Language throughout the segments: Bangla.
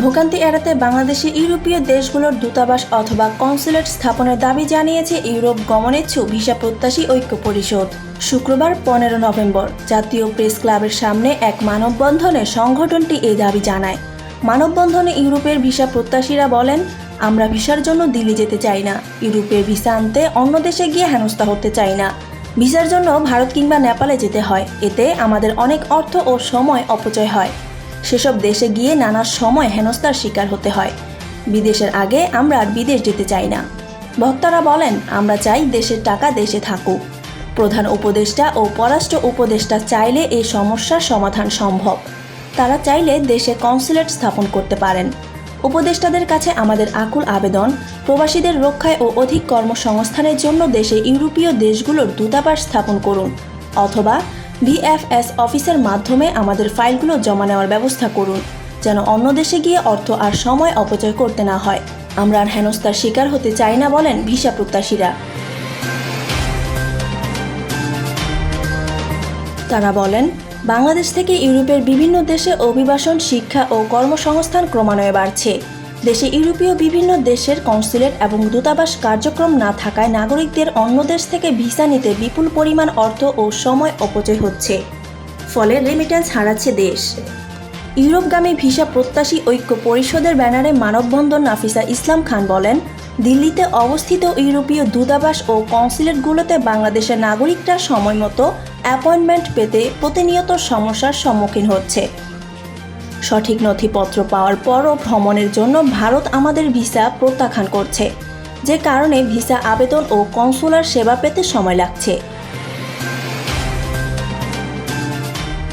ভোগান্তি এড়াতে বাংলাদেশে ইউরোপীয় দেশগুলোর দূতাবাস অথবা কনসুলেট স্থাপনের দাবি জানিয়েছে ইউরোপ গমনেচ্ছু ভিসা প্রত্যাশী ঐক্য পরিষদ। শুক্রবার 15 নভেম্বর জাতীয় প্রেস ক্লাবের সামনে এক মানববন্ধনে সংগঠনটি এই দাবি জানায়। মানববন্ধনে ইউরোপের ভিসা প্রত্যাশীরা বলেন, আমরা ভিসার জন্য দিল্লি যেতে চাই না, ইউরোপের ভিসা আনতে অন্য দেশে গিয়ে হেনস্থা হতে চাই না। ভিসার জন্য ভারত কিংবা নেপালে যেতে হয়, এতে আমাদের অনেক অর্থ ও সময় অপচয় হয়। সেসব দেশে গিয়ে নানা সময় হেনস্থার শিকার হতে হয়। বিদেশের আগে আমরা আর বিদেশ যেতে চাই না। বক্তারা বলেন, আমরা চাই দেশের টাকা দেশে থাকুক। প্রধান উপদেষ্টা ও পররাষ্ট্র উপদেষ্টা চাইলে এই সমস্যার সমাধান সম্ভব। তারা চাইলে দেশে কনসুলেট স্থাপন করতে পারেন। উপদেষ্টাদের কাছে আমাদের আকুল আবেদন, প্রবাসীদের রক্ষায় ও অধিক কর্মসংস্থানের জন্য দেশে ইউরোপীয় দেশগুলোর দূতাবাস স্থাপন করুন, অথবা ভিএফএস অফিসের মাধ্যমে আমাদের ফাইলগুলো জমা নেওয়ার ব্যবস্থা করুন, যেন অন্য দেশে গিয়ে অর্থ আর সময় অপচয় করতে না হয়। আমরা আর হেনস্থার শিকার হতে চাই না, বলেন ভিসা প্রত্যাশীরা। তারা বলেন, বাংলাদেশ থেকে ইউরোপের বিভিন্ন দেশে অভিবাসন, শিক্ষা ও কর্মসংস্থান ক্রমান্বয়ে বাড়ছে। দেশে ইউরোপীয় বিভিন্ন দেশের কনসুলেট এবং দূতাবাস কার্যক্রম না থাকায় নাগরিকদের অন্য দেশ থেকে ভিসা নিতে বিপুল পরিমাণ অর্থ ও সময় অপচয় হচ্ছে। ফলে রেমিটেন্স হারাচ্ছে দেশ। ইউরোপগামী ভিসা প্রত্যাশী ঐক্য পরিষদের ব্যানারে মানববন্ধন নাফিসা ইসলাম খান বলেন, দিল্লিতে অবস্থিত ইউরোপীয় দূতাবাস ও কনসুলেটগুলোতে বাংলাদেশের নাগরিকরা সময়মতো অ্যাপয়েন্টমেন্ট পেতে প্রতিনিয়ত সমস্যার সম্মুখীন হচ্ছে। সঠিক নথিপত্র পাওয়ার পরও ভ্রমণের জন্য ভারত আমাদের ভিসা প্রত্যাখ্যান করছে, যে কারণে ভিসা আবেদন ও কনসুলার সেবা পেতে সময় লাগছে।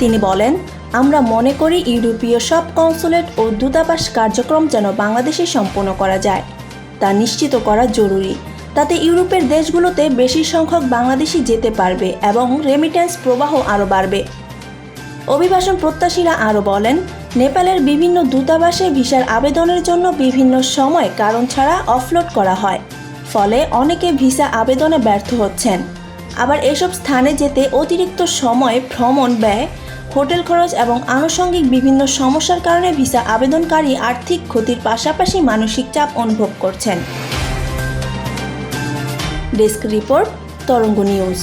তিনি বলেন, আমরা মনে করি ইউরোপীয় সব কনসুলেট ও দূতাবাস কার্যক্রম যেন বাংলাদেশে সম্পন্ন করা যায়, তা নিশ্চিত করা জরুরি। তাতে ইউরোপের দেশগুলোতে বেশি সংখ্যক বাংলাদেশি যেতে পারবে এবং রেমিটেন্স প্রবাহ আরও বাড়বে। অভিবাসন প্রত্যাশীরা আরও বলেন, নেপালের বিভিন্ন দূতাবাসে ভিসার আবেদনের জন্য বিভিন্ন সময় কারণ ছাড়া অফলোড করা হয়, ফলে অনেকে ভিসা আবেদনে ব্যর্থ হচ্ছেন। আবার এসব স্থানে যেতে অতিরিক্ত সময়, ভ্রমণ ব্যয়, হোটেল খরচ এবং আনুষঙ্গিক বিভিন্ন সমস্যার কারণে ভিসা আবেদনকারী আর্থিক ক্ষতির পাশাপাশি মানসিক চাপ অনুভব করছেন। ডেস্ক রিপোর্ট, তরঙ্গ নিউজ।